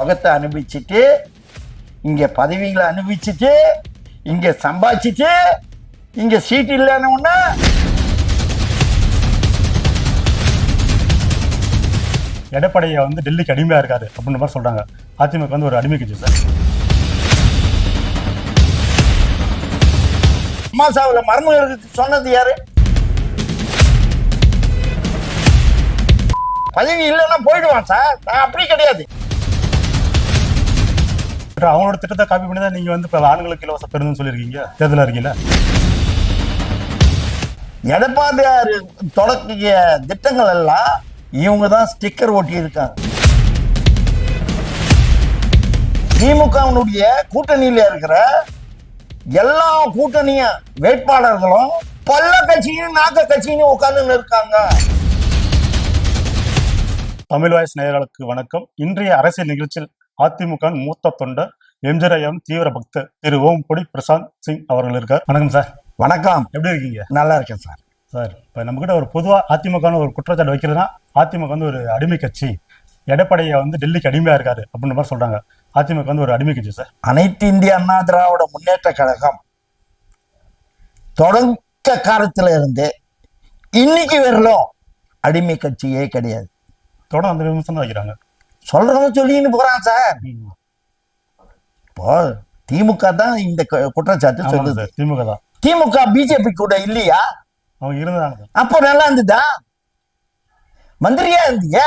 சுகத்தை அனுபவிச்சுட்டு இங்க பதவிகளை அனுபவிச்சுட்டு இங்க சம்பாதிச்சுட்டு இங்க சீட் இல்லைன்னு எடப்பாடியை வந்து டெல்லிக்கு அடிமையா இருக்காரு அப்படின்ற மாதிரி சொல்றாங்க. அதிமுக வந்து ஒரு அடிமை கட்சி சார். அம்மாசாவில மர்மம் சொன்னது யாரு? பதவி இல்லைன்னா போயிடுவான் சார். நான் அப்படி கிடையாது. அவங்களோட திட்டத்தை காப்பி பண்ணி தான் நீங்க வந்து இப்ப ஆண்களுக்கு இலவச பேருந்துன்னு சொல்லியிருக்கீங்க தேர்தல் அறிக்கையில. எடப்பாடியார் தொடக்கிய திட்டங்கள் எல்லாம் இவங்க தான் ஸ்டிக்கர் ஒட்டி இருக்காங்க. திமுகவினுடைய கூட்டணியில இருக்கிற எல்லா கூட்டணியும் வேட்பாளர்களும் பல்ல கட்சியும் நாக்க கட்சியும் உட்கார்ந்து இருக்காங்க. தமிழ் வாய்ஸ் நேயர்களுக்கு வணக்கம். இன்றைய அரசியல் நிகழ்ச்சியில் அதிமுக மூத்த தொண்டர் எம்ஜிஆர் தீவிர பக்தர் திரு ஓம்பொடி பிரசாந்த் சிங் அவர்கள் இருக்கார். வணக்கம் சார். வணக்கம். எப்படி இருக்கீங்க? நல்லா இருக்கேன் சார். சார், இப்போ நம்மகிட்ட ஒரு பொதுவாக அதிமுக ஒரு குற்றச்சாட்டு வைக்கிறதுனா அதிமுக வந்து ஒரு அடிமை கட்சி, எடப்பாடியை வந்து டெல்லிக்கு அடிமையா இருக்காரு அப்படின்ற மாதிரி சொல்றாங்க. அதிமுக வந்து ஒரு அடிமை கட்சி சார். அனைத்து இந்திய அண்ணா திராவிட முன்னேற்ற கழகம் தொடக்க காலத்துல இருந்து இன்னைக்கு வரலும் அடிமை கட்சியே கிடையாது. தொடர்ந்து அந்த விமர்சனம் வைக்கிறாங்க. சொல்றவங்க சொல்லின்னு போறான் சார். இப்போ திமுக தான் இந்த குற்றச்சாட்டு சொல்லுது. திமுக தான். திமுக பிஜேபி கூட இல்லையா? அவங்க இருந்தாங்க. அப்போ நல்லா இருந்துதா? மந்திரியா இருந்தீங்க.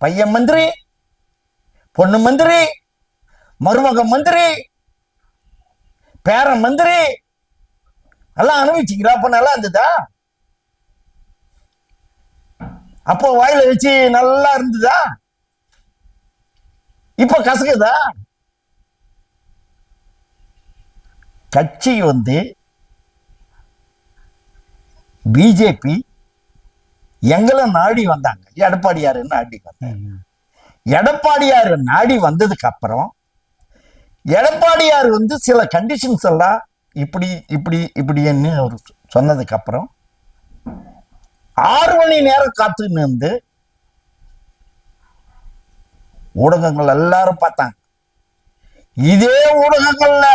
பையன் மந்திரி, பொண்ணு மந்திரி, மருமக மந்திரி, பேரன் மந்திரி எல்லாம் அனுபவிச்சிங்களா? அப்போ நல்லா இருந்ததா? அப்போ வாயில வச்சு நல்லா இருந்ததா? இப்ப கசக்குதா? கட்சி வந்து பிஜேபி எங்களை நாடி வந்தாங்க. எடப்பாடியாரு நாடி வந்தாங்க. எடப்பாடியாரு நாடி வந்ததுக்கு அப்புறம் எடப்பாடியார் வந்து சில கண்டிஷன்ஸ் எல்லாம் இப்படி இப்படி இப்படின்னு அவர் சொன்னதுக்கு அப்புறம் 6 மணி நேரம் காத்துன்னு இருந்து ஊடகங்கள் எல்லாரும் பார்த்தாங்க. இதே ஊடகங்கள்ல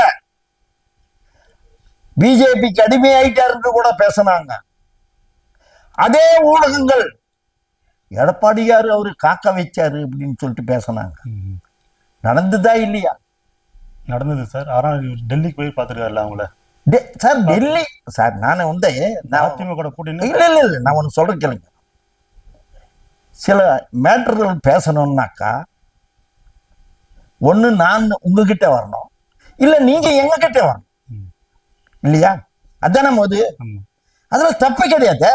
பிஜேபிக்கு அடிமையாயிட்டாருன்னு கூட பேசினாங்க. அதே ஊடகங்கள் எடப்பாடியார் அவரு காக்க வச்சாரு அப்படின்னு சொல்லிட்டு பேசினாங்க. நடந்துதா இல்லையா? நடந்தது சார். ஆனால் டெல்லிக்கு போய் பார்த்துருக்காருல்ல அவங்கள சார். டெல்லி சார், நான் வந்து அதிமுக கூட்டணி இல்ல இல்ல இல்ல நான் ஒண்ணு சொல்றேன் கேளுங்க. சில மேட்டர்கள் பேசணும்னாக்கா ஒண்ணு நான் உங்ககிட்ட வரணும், இல்ல நீங்க எங்க கிட்ட வரணும் இல்லையா? அதான போது. அதுல தப்பு கிடையாது.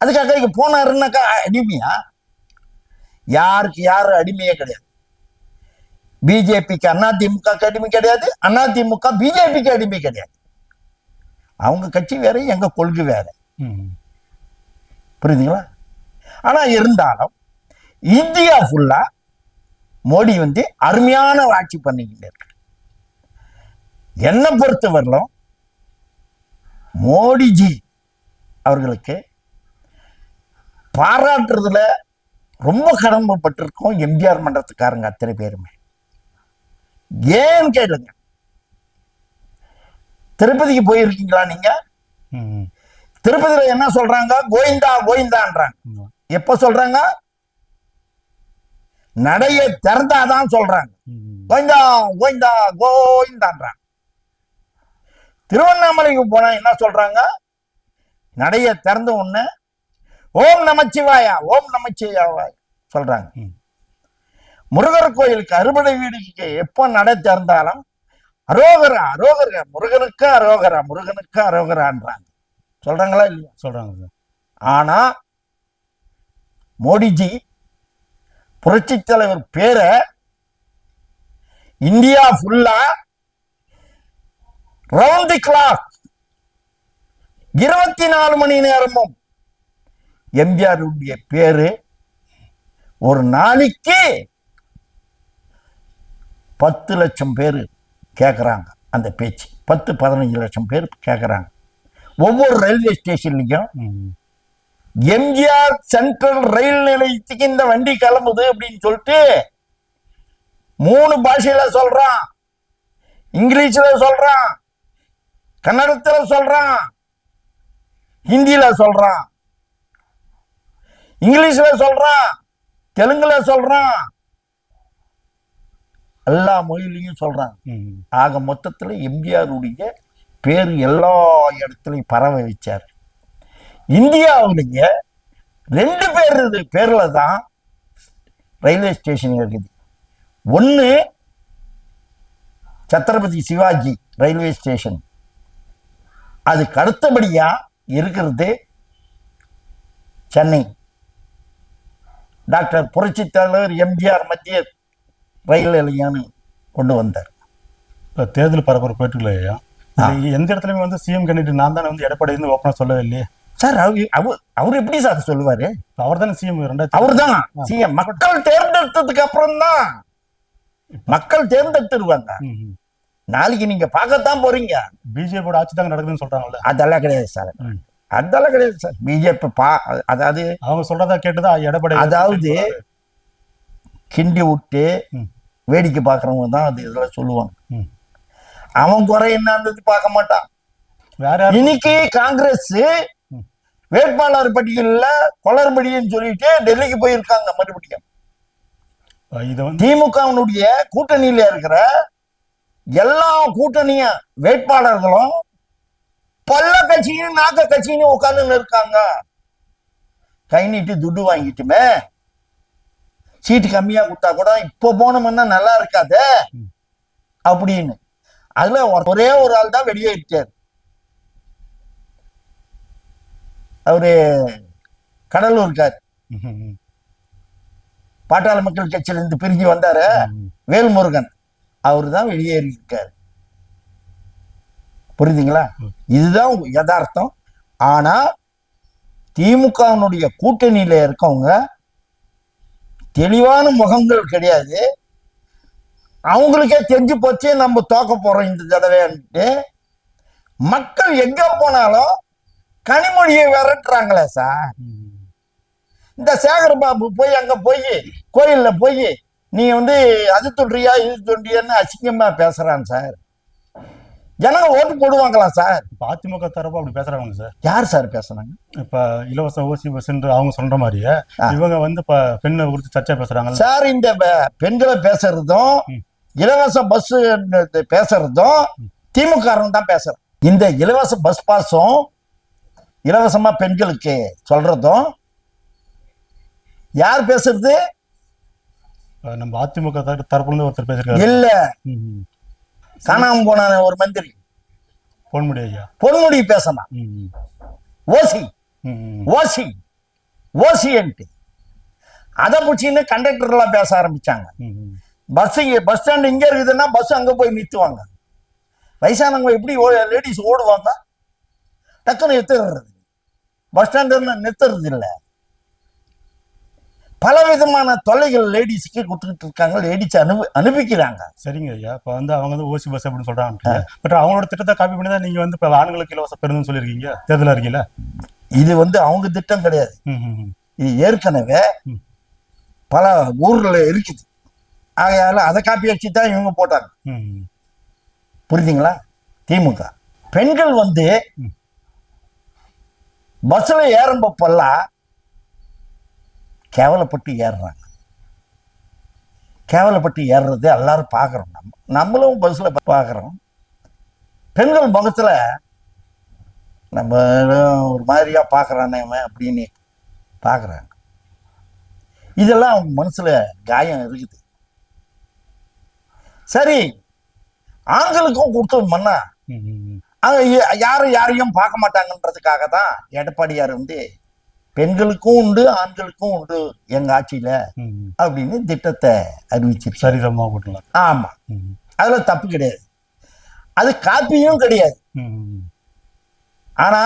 அதுக்காக இங்க போனாருன்னாக்கா அடிமையா? யாருக்கு யாரு அடிமையே கிடையாது. பிஜேபிக்கு அதிமுக அடிமை கிடையாது, அதிமுக பிஜேபிக்கு அடிமை கிடையாது. அவங்க கட்சி வேற, எங்க கொள்கை வேற. புரியுதுங்களா? ஆனா இருந்தாலும் இந்தியா ஃபுல்லா மோடி வந்து அருமையான ஆட்சி பண்ணிக்கிட்டு இருக்கு. என்னை பொறுத்தவரையிலும் மோடிஜி அவர்களுக்கு பாராட்டுறதுல ரொம்ப கடமைப்பட்டிருக்கோம் எம்ஜிஆர் மன்றத்துக்காரங்க அத்தனை பேருமே. ஏன்னு கேளுங்க, திருப்பதிக்கு போயிருக்கீங்களா நீங்க? திருப்பதியில என்ன சொல்றாங்க? கோவிந்தா கோவிந்தான்றாங்க. எப்ப சொல்றாங்க? நடைய திறந்தாதான் சொல்றாங்க. கோவிந்தா கோவிந்தா கோவிந்தான்றாங்க. திருவண்ணாமலைக்கு போனா என்ன சொல்றாங்க? நடைய திறந்த உடனே ஓம் நமச்சிவாயா ஓம் நமச்சிவாயா சொல்றாங்க. முருகர் கோயிலுக்கு அறுபடை வீடுக்கு எப்ப நடை திறந்தாலும் அரோகரா அரோகரா முருகனுக்கு அரோகரா முருகனுக்கு அரோகரான்றாங்க. சொல்றாங்களா இல்லையா? சொல்றாங்க. ஆனா மோடிஜி புரட்சி தலைவர் பேரை இந்தியா ஃபுல்லா ரவுண்ட் தி கிளாக் 24 மணி நேரமும் எம்ஜிஆர் பேரு ஒரு நாளைக்கு 10 லட்சம் பேர் கேட்குறாங்க. அந்த பேச்சு 10-15 லட்சம் பேர் கேட்குறாங்க. ஒவ்வொரு ரயில்வே ஸ்டேஷன்லையும் எம்ஜிஆர் சென்ட்ரல் ரயில் நிலையத்துக்கு இந்த வண்டி கிளம்புது அப்படின்னு சொல்லிட்டு 3 பாஷையில சொல்றான். இங்கிலீஷ்ல சொல்றான், கன்னடத்துல சொல்றான், ஹிந்தியில சொல்றான், இங்கிலீஷ்ல சொல்றான், தெலுங்குல சொல்றான், எல்லா மொழியிலையும் சொல்றான். ஆக மொத்தத்துல எம்ஜிஆருடைய பேர் எல்லா இடத்துலையும் பரவ வச்சார். இந்தியாவுடைய 2 பேர்ல தான் ரயில்வே ஸ்டேஷன் இருக்குது. ஒன்னு சத்ரபதி சிவாஜி ரயில்வே ஸ்டேஷன், அதுக்கு அடுத்தபடியா இருக்கிறது சென்னை. டாக்டர் புரட்சித் தலைவர் எம்ஜிஆர் மத்திய ரயில் நிலையம்னு கொண்டு வந்தார். இப்போ தேர்தல் பரபரப்பு போயிட்டு இல்லையா, எந்த இடத்துலயுமே வந்து சிஎம் கேண்டிடேட் நான் தானே வந்து எடப்பாடி ஓப்பனா சொல்லவே இல்லையே சார். அவர் எப்படி சார் சொல்லுவாரு? அவர் தானே சிஎம். அவர் தான் சிஎம். மக்கள் தேர்ந்தெடுத்ததுக்கு அப்புறம் தான் மக்கள் தேர்ந்தெடுத்துருவாங்க. நாளைக்கு நீங்க பார்க்கத்தான் போறீங்க. பிஜேபியோட ஆட்சி தாங்க நடக்குதுன்னு சொல்றாங்கல்ல. அதெல்லாம் கிடையாது சார், அதெல்லாம் கிடையாது சார். பிஜேபி அதாவது அவங்க சொல்றதா கேட்டுதான் எடப்பாடி, அதாவது கிண்டி விட்டு வேடிக்கை பார்க்கறவங்க தான் அது இதெல்லாம் சொல்லுவாங்க. அவன் குறை என்னன்றது பார்க்க மாட்டான். வேற இன்னைக்கு காங்கிரஸ் வேட்பாளர் பட்டியலில் குளறுபடின்னு சொல்லிட்டு டெல்லிக்கு போயிருக்காங்க. மறுபடியும் திமுகவினுடைய கூட்டணியில இருக்கிற எல்லா கூட்டணிய வேட்பாளர்களும் பல்ல கட்சியும் நாக்க கட்சியும் உட்கார்ந்து இருக்காங்க. கை நீட்டி துட்டு வாங்கிட்டுமே, சீட்டு கம்மியா கொடுத்தா கூட இப்போ போனோம்னா நல்லா இருக்காது அப்படின்னு. அதுல ஒரே ஒரு ஆள் தான் வெளியேறிட்டார். அவரு கடலூர்கார், பாட்டாளி மக்கள் கட்சியில இருந்து பிரிஞ்சு வந்தாரு வேல்முருகன், அவரு தான் வெளியேறி இருக்காரு. புரியுதுங்களா? இதுதான் யதார்த்தம். ஆனா திமுகவினுடைய கூட்டணியில இருக்கவங்க தெளிவான முகங்கள் கிடையாது. அவங்களுக்கே தெரிஞ்சு போச்சு நம்ம தோக்க போறோம் இந்த தடவைன்ட்டு. மக்கள் எங்க போனாலும் கனிமொழியை விரட்டுறாங்களே சார். இந்த சேகர் பாபு போய் அங்க போய் கோயில்ல போய் நீ வந்து அது தொன்றியா இது தொன்றியான்னு அசிங்கமா பேசுறான் சார். ஜனங்க ஓட்டு போடுவாங்களா சார்? இப்ப அதிமுக தரப்பா அப்படி பேசுறாங்க சார். யார் சார் பேசுறாங்க? இப்ப இலவச ஓசி பஸ் அவங்க சொல்ற மாதிரியே இவங்க வந்து இப்ப பெண்ணை குறித்து சர்ச்சை பேசுறாங்க சார். இந்த பெண்களை பேசுறதும் இலவச பஸ் பேசுறதும் திமுக தான் பேசுறோம். இந்த இலவச பஸ் பாஸும் இலவசமா பெண்களுக்கு சொல்றதும் யார் பேசுறது? நம்ம அதிமுக தரப்புல இருந்து ஒருத்தர் பேசுறாரு. இல்ல, காணாம போன ஒரு மந்திரி பொன்முடி ஐயா, பொன்முடி பேசலாம். ஓசி ஓசி ஓசின்ட்டு அதை பிடிச்சின்னு கண்டக்டர் எல்லாம் பேச ஆரம்பிச்சாங்க. பஸ் ஸ்டாண்ட் இங்க இருக்குதுன்னா பஸ் அங்க போய் நிறுத்துவாங்க. வயசானவங்க எப்படி லேடிஸ் ஓடுவாங்க, டக்குன்னு நிறுத்துறது. பஸ் ஸ்டாண்ட் நிறுத்துறது இல்லை. பல விதமான தொல்லைகள் லேடிஸுக்கு கொடுத்துக்கிட்டு இருக்காங்க. லேடிஸ் அனுப்பிக்கிறாங்க. சரிங்க ஐயா. இப்ப வந்து அவங்க வந்து ஓசி பஸ் அப்படின்னு சொல்றாங்க. பட் அவங்களோட திட்டத்தை காப்பி பண்ணி தான் நீங்க வந்து இப்ப ஆண்களுக்கு இலவச பேருந்துன்னு சொல்லியிருக்கீங்க தேர்தல் அறிக்கையில. இது வந்து அவங்க திட்டம் கிடையாது. இது ஏற்கனவே பல ஊர்ல இருக்குது. ஆகையால அதை காப்பி வச்சு தான் இவங்க போட்டாங்க. புரியுதுங்களா? திமுக பெண்கள் வந்து பஸ்ல ஏறும்பப்பெல்லாம் கேவலப்பட்டு ஏறுறாங்க. கேவலப்பட்டு ஏறுறது எல்லாரும் பார்க்குறோம். நம்மளும் பஸ்ல பார்க்குறோம். பெண்கள் முகத்துல நம்ம ஒரு மாதிரியா பார்க்குறானே அப்படின்னு பார்க்குறாங்க. இதெல்லாம் அவங்க மனசுல காயம் இருக்குது. சரி, ஆண்களுக்கும் கொடுத்தோம்னா யாரையும் பார்க்க மாட்டாங்கன்றதுக்காக தான் எடப்பாடியார் வந்து பெண்களுக்கும் உண்டு ஆண்களுக்கும் உண்டு எங்க ஆட்சியில அப்படின்னு திட்டத்தை அறிவிச்சிருக்கு. சரிசமா போட்டலாம். ஆமா, அதுல தப்பு கிடையாது. அது காப்பியும் கிடையாது. ஆனா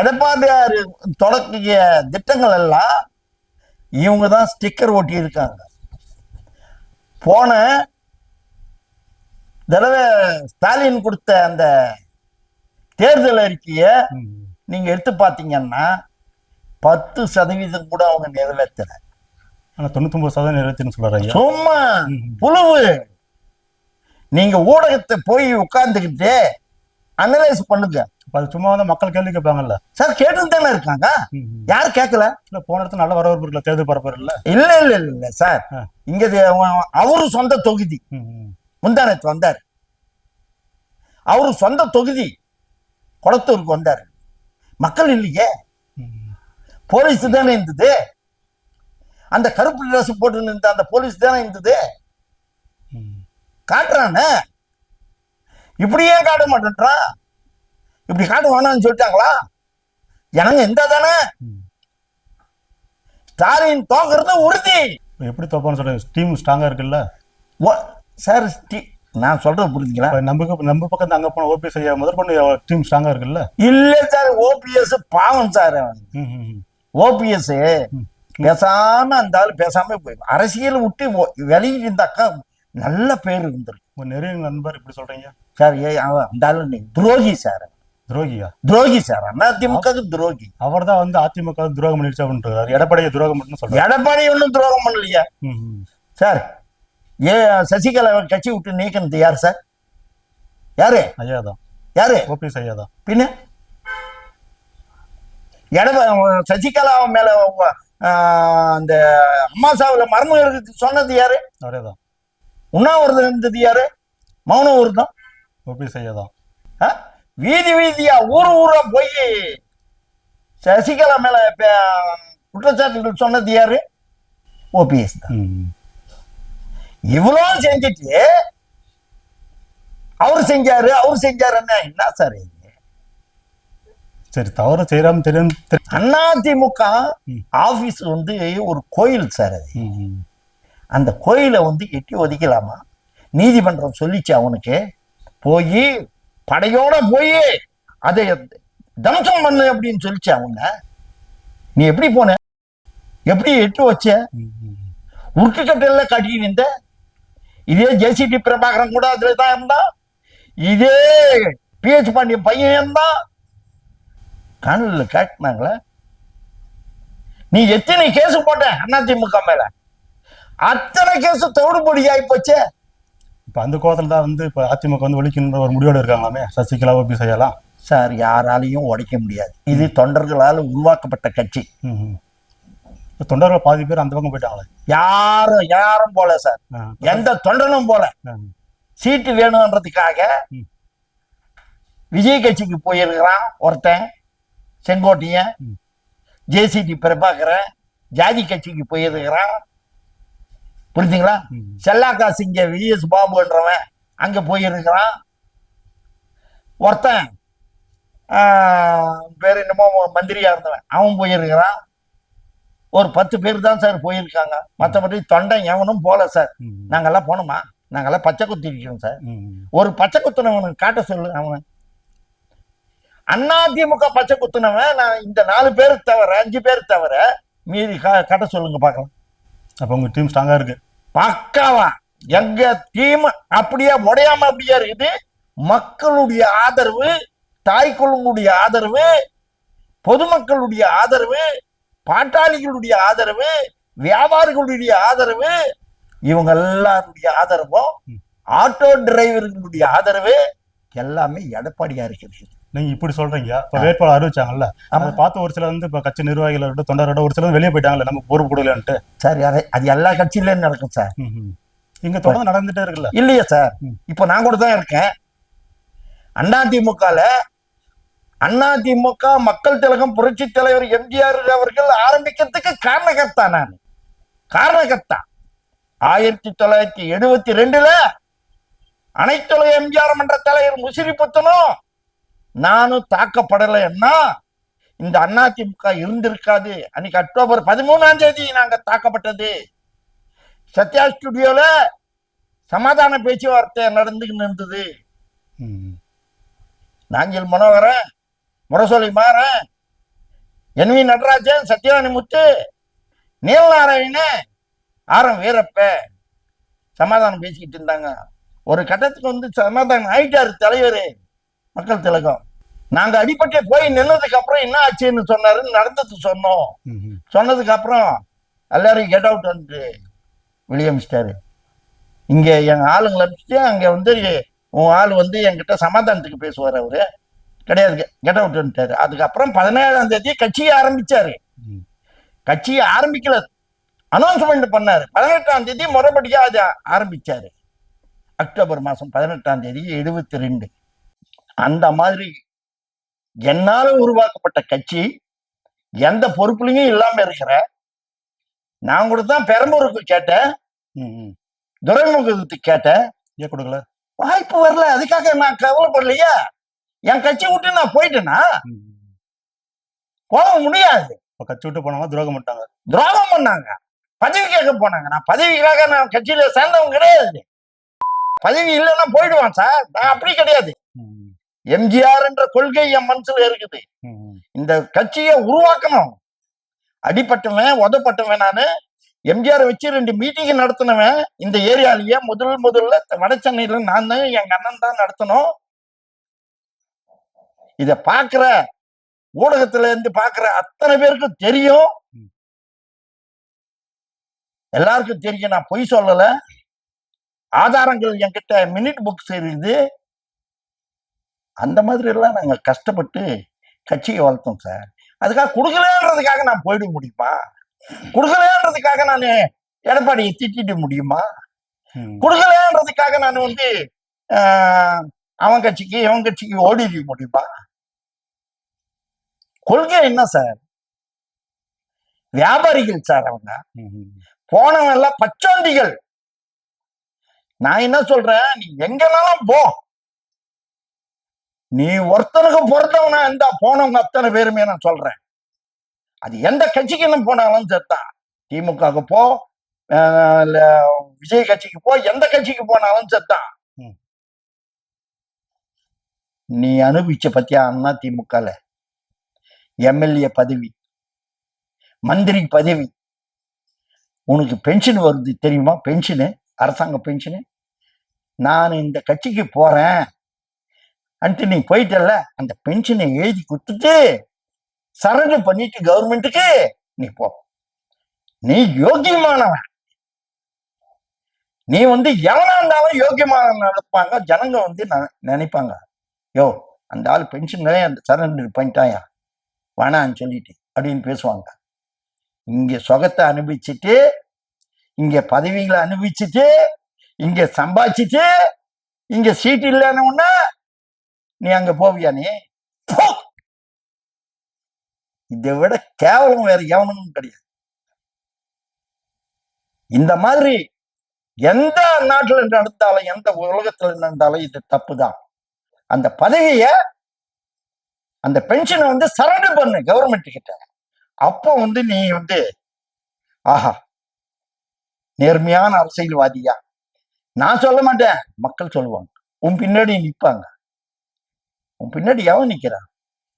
எடப்பாடியார் தொடக்கிய திட்டங்கள் எல்லாம் இவங்க தான் ஸ்டிக்கர் ஒட்டி இருக்காங்க. போன தடவை ஸ்டாலின் கொடுத்த அந்த தேர்தல் அறிக்கையை நீங்க எடுத்து பாத்தீங்கன்னா 10% கூட அவங்க நிறைவேற்றல. ஆனா 99% நிறைவேற்றுன்னு சொல்றாரு ஐயா. சும்மா புழுவு. நீங்க ஊடகத்தை போய் உட்கார்ந்துக்கிட்டு அனலைஸ் பண்ணுங்க. அது சும்மா வந்து மக்கள் கேள்வி கேட்பாங்கல்ல சார். கேட்டு தானே இருக்காங்க, யாரும் கேட்கல. இல்ல போன இடத்துல நல்ல வரவேற்பு இருக்குல்ல, தேர்தல் பரப்புற இல்ல. இல்ல இல்ல இல்ல இல்ல சார், இங்க அவரு சொந்த தொகுதி முந்தானத்து வந்தாரு. அவரு சொந்த தொகுதி குளத்தூருக்கு வந்தாரு. மக்கள் இல்லையே, போலீஸ் தானே இருந்தது. அந்த கருப்பு ட்ரெஸ் போட்டு இருந்த அந்த போலீஸ் தானே இருந்தது. காட்டுறானே, இப்படியே காட்ட மாட்டேன்றான். இப்படி காட்ட வேணாம்னு சொல்லிட்டாங்களா ஜனங்க? எந்த தானே ஸ்டாலின் தோக்குறது உறுதி. எப்படி தோப்பான்னு சொல்றேன், டீம் ஸ்ட்ராங்கா இருக்குல்ல சார். நான் சொல்றது புரிஞ்சுங்களா? நம்ம பக்கம் அங்க போன ஓபிஎஸ் ஐயா முதற்கொண்டு டீம் ஸ்ட்ராங்கா இருக்குல்ல. இல்ல சார், ஓபிஎஸ் பாவம் சார். ஓபிஎஸ் பேசாம அந்த ஆளு பேசாம அரசியல் விட்டு வெளியிட்டு இருந்தாக்கா நல்ல பேர் இருந்திருக்கு. நிறைய நண்பர் இப்படி சொல்றீங்க சார். அந்த ஆளு துரோகி சார். துரோகியா? துரோகி சார், அதிமுக துரோகி. அவர் தான் வந்து அதிமுக துரோகம் பண்ணிடுச்சு அப்படின்றாரு. எடப்பாடியை துரோகம் பண்ணு சொல்றாரு. எடப்பாடி ஒன்றும் துரோகம் பண்ணலையா சார்? சசிகலா கட்சி விட்டு நீக்கினது யார் சார்? யாரு? ஐயா தான். யாரு? ஓபிஎஸ் ஐயா தான். பின்ன சசிகலா மேல அந்த அம்மாசாவில மர்மம் இருக்கு சொன்னது யாரு? அவரே தான். உண்ணாவிரதம் இருந்தது யாரு? மௌன விரதம். ஓபிஎஸ் ஐயா தான். வீதி வீதியா ஊரு ஊரா போய் சசிகலா மேல குற்றச்சாட்டுகள் சொன்னது யாரு? ஓபிஎஸ் தான். இவ்வளவு செஞ்சுட்டு அவரு செஞ்சாரு என்ன சார் இது? சரி, தவறு செய்யறாம தெரியும். அதிமுக ஆபீஸ் வந்து ஒரு கோயில் சார். அது அந்த கோயிலை வந்து எட்டி ஒதுக்கலாமா? நீதிமன்றம் சொல்லிச்சு அவனுக்கு, போய் படையோட போய் அதை தம்சம் பண்ணு அப்படின்னு சொல்லிச்சு அவங்க. நீ எப்படி போன? எப்படி எட்டு வச்ச? உருட்டுக்கட்டல காட்டிட்டு இருந்த. இதே ஜேசிடி பிரபாகரன் கூட அதுல தான் இருந்தா. இதே பிஹெச் பாண்டியன் பையன் இருந்தா. காணொலியில் கேட்டாங்களே, நீ எத்தனை கேஸ் போட்ட அதிமுக மேல? அத்தனை கேஸ் தவிடுபடி ஆகி போச்சே. இப்ப அந்த கோலத்துல தான் வந்து இப்ப அதிமுக வந்து ஒழிக்கணுன்ற ஒரு முடிவோடு இருக்காங்களாமே சசிகலா ஓபிஎஸ் ஐயாலாம். சார், யாராலையும் உடைக்க முடியாது. இது தொண்டர்களால் உருவாக்கப்பட்ட கட்சி. தொண்டர்கள் பாதி பேர் அந்த பக்கம் போயிட்டாங்களே. யாரும் போல சார். எந்த தொண்டனும் போல. சீட்டு வேணும்ன்றதுக்காக விஜய் கட்சிக்கு போயிருக்கிறான் ஒருத்தன், செங்கோட்டையன். ஜேசிடி பிரபாகரன் ஜாதி கட்சிக்கு போயிருக்கிறான். புரிஞ்சுங்களா? செல்லாக்கா சிங்க விஎஸ் பாபுன்றவன் அங்க போயிருக்கிறான். ஒருத்தன் பேர் என்னமோ மந்திரியா இருந்தவன் அவன் போயிருக்கிறான். ஒரு 10 பேர் தான் சார் போயிருக்காங்க. மற்றபடி தொண்டை எவனும் போல சார். நாங்கெல்லாம் போனோமா? நாங்கெல்லாம் பச்சை குத்தி இருக்கிறோம் சார். ஒரு பச்சை குத்துனவனுக்கு காட்ட சொல்லு. அவன் அதிமுக பச்சை குத்துனவன் நான் இந்த 4 பேர் தவிர 5 பேர் தவிர மீதி காட்ட சொல்லுங்க பார்க்கலாம். அப்ப உங்க டீம் ஸ்ட்ராங்கா இருக்கு. பக்காவா எங்க டீம் அப்படியே உடையாம அப்படியே இருக்குது. மக்களுடைய ஆதரவு, தாய்க்குழுங்களுடைய ஆதரவு, பொதுமக்களுடைய ஆதரவு, பாட்டாளிகளுடைய ஆதரவு, வியாபாரிகளுடைய ஆதரவு, இவங்க எல்லாருடைய ஆதரவும், ஆட்டோ டிரைவர்களுடைய ஆதரவு எல்லாமே எடப்பாடியா இருக்குது. நீங்க இப்படி சொல்றீங்க. இப்ப வேட்பாளர் அறிவிச்சாங்கல்ல, அதை பார்த்து ஒரு சிலர் வந்து இப்ப கட்சி நிர்வாகிகளோட தொண்டரோட ஒரு சிலர் வெளியே போயிட்டாங்கல்ல, நம்ம பொறுப்பு கொடுக்கலன்ட்டு. சார், அது எல்லா கட்சியிலும் நடக்கும் சார். இங்க தொடர்ந்து நடந்துட்டே இருக்குல்ல? இல்லையா சார்? இப்ப நான் கூட தான் இருக்கேன். அதிமுக மக்கள் திலகம் புரட்சி தலைவர் எம்ஜிஆர் அவர்கள் ஆரம்பிக்கிறதுக்கு காரணகர்த்தா. நான் காரணகர்த்தா. 1972 அனைத்துலக எம்ஜிஆர் மன்ற தலைவர் முசிறிபுத்தனும் நானும் தாக்கப்படலைன்னா இந்த அதிமுக இருந்திருக்காது. அன்னைக்கு அக்டோபர் 13 நாங்க தாக்கப்பட்டது. சத்யா ஸ்டுடியோல சமாதான பேச்சுவார்த்தை நடந்துகிட்டு இருந்தது. நாஞ்சில் மனோகரன், முரசொலி மாறன், என்வி நடராஜன், சத்யவாணி முத்து, நீலநாராயணன், ஆரம் வீரப்ப சமாதானம் பேசிக்கிட்டு இருந்தாங்க. ஒரு கட்டத்துக்கு வந்து சமாதானம் ஆயிட்டாரு தலைவர் மக்கள் திலகம். நாங்க அடிப்பட்டே போய் நின்னதுக்கு அப்புறம் என்ன ஆச்சுன்னு சொன்னாரு. நடந்தது சொன்னோம். சொன்னதுக்கு அப்புறம் எல்லாரும் கெட் அவுட் வந்து வெளியே அமிச்சிட்டாரு. இங்க என் ஆளுங்களை அனுப்பிச்சு அங்க வந்து உன் ஆள் வந்து என்கிட்ட சமாதானத்துக்கு பேசுவார். அவரு கிடையாது, கெட் அவுட்ட்டாரு. அதுக்கப்புறம் 17ஆம் தேதி கட்சியை ஆரம்பிச்சாரு. கட்சியை ஆரம்பிக்கல, அனௌன்ஸ்மெண்ட் பண்ணாரு. 18ஆம் தேதி முறைப்படியா அதை ஆரம்பிச்சாரு. அக்டோபர் மாசம் 18ஆம் தேதி 72. அந்த மாதிரி என்னால உருவாக்கப்பட்ட கட்சி எந்த பொறுப்புலையும் இல்லாம இருக்கிற நான் கூட தான் பெரம்பூருக்கு கேட்டேன், துறைமுகத்துக்கு கேட்டேன், ஏன் கொடுக்கல? வாய்ப்பு வரல. அதுக்காக நான் கவலைப்படலையா? என் கட்சி விட்டு நான் போயிட்டேன்னா போக முடியாது. கட்சி விட்டு போனாங்க, துரோகம் பண்ணிட்டாங்க. துரோகம் பண்ணாங்க, பதவி கேட்க போனாங்க. நான் பதவிக்காக நான் கட்சியில சேர்ந்தவங்க கிடையாது. பதவி இல்லைன்னா போயிடுவான் சார். நான் அப்படி கிடையாது. எம்ஜிஆர் என்ற கொள்கை என் மனசுல இருக்குது. இந்த கட்சியை உருவாக்கணும். அடிப்பட்டவன் உதப்பட்டவன் நானு. எம்ஜிஆர் வச்சு 2 மீட்டிங் நடத்தினவன் இந்த ஏரியாலேயே. முதல்ல வட சென்னையில நான் தான், எங்க அண்ணன் தான் நடத்தணும். இத பாக்குற ஊடகத்துல இருந்து பாக்குற அத்தனை பேருக்கும் தெரியும், எல்லாருக்கும் தெரியும். நான் பொய் சொல்லல. ஆதாரங்கள் என்கிட்ட மினிட் புக்ஸ் இருக்குது. அந்த மாதிரி எல்லாம் நாங்க கஷ்டப்பட்டு கட்சியை வளர்த்தோம் சார். அதுக்காக கொடுக்கலன்றதுக்காக நான் போயிட முடியுமா? கொடுக்கலன்றதுக்காக நான் எடப்பாடியை திட்டிட முடியுமா? கொடுக்கலன்றதுக்காக நான் வந்து அவன் கட்சிக்கு இவன் கட்சிக்கு ஓடிட முடியுமா? கொள்கை என்ன சார்? வியாபாரிகள் சார் அவங்க. போனவன் எல்லாம் பச்சோந்திகள். நான் என்ன சொல்றேன், நீ எங்கனாலும் போ, நீ ஒருத்தனுக்கு பொறுத்தவனா இருந்தா போனவங்க அத்தனை பேருமே நான் சொல்றேன். அது எந்த கட்சிக்கு என்ன போனாலும் சேர்த்தான். திமுகவுக்கு போ, விஜய் கட்சிக்கு போ, எந்த கட்சிக்கு போனாலும் சேர்த்தான். நீ அனுபவிச்ச பத்தியா அண்ணா திமுகல எம்எல்ஏ பதவி, மந்திரி பதவி, உனக்கு பென்ஷன் வருது தெரியுமா? பென்ஷனு, அரசாங்க பென்ஷனு. நான் இந்த கட்சிக்கு போறேன் அன்ட்டு நீ போயிட்டல, அந்த பென்ஷனை எழுதி கொடுத்துட்டு சரண்டர் பண்ணிட்டு கவர்மெண்ட்டுக்கு நீ போ. நீ யோக்கியமானவன். நீ வந்து எவனா இருந்தாலும் யோக்கியமான நடப்பாங்க. ஜனங்க வந்து நினைப்பாங்க, யோ அந்த ஆள் பென்ஷன் அந்த சரண்டர் பண்ணிட்டாயா வேணான்னு சொல்லிட்டு அப்படின்னு பேசுவாங்க. இங்க சுகத்தை அனுபவிச்சுட்டு, இங்க பதவிகளை அனுபவிச்சுட்டு, இங்க சம்பாதிச்சுட்டு, இங்க சீட் இல்லைன்னு நீ அங்க போவியா? நீ போ. இதை விட கேவலம் வேற எவனும் கிடையாது. இந்த மாதிரி எந்த நாட்டுல நடந்தாலும் எந்த உலகத்துல நடந்தாலும் இது தப்பு தான். அந்த பதவிய, அந்த பென்ஷனை வந்து சரண்டர் பண்ணு கவர்மெண்ட் கிட்ட. அப்போ வந்து நீ வந்து ஆஹா நேர்மையான அரசியல்வாதியா. நான் சொல்ல மாட்டேன், மக்கள் சொல்லுவாங்க. உன் பின்னாடி நிற்பாங்க. உன் பின்னாடி எவன் நிக்கிறான்?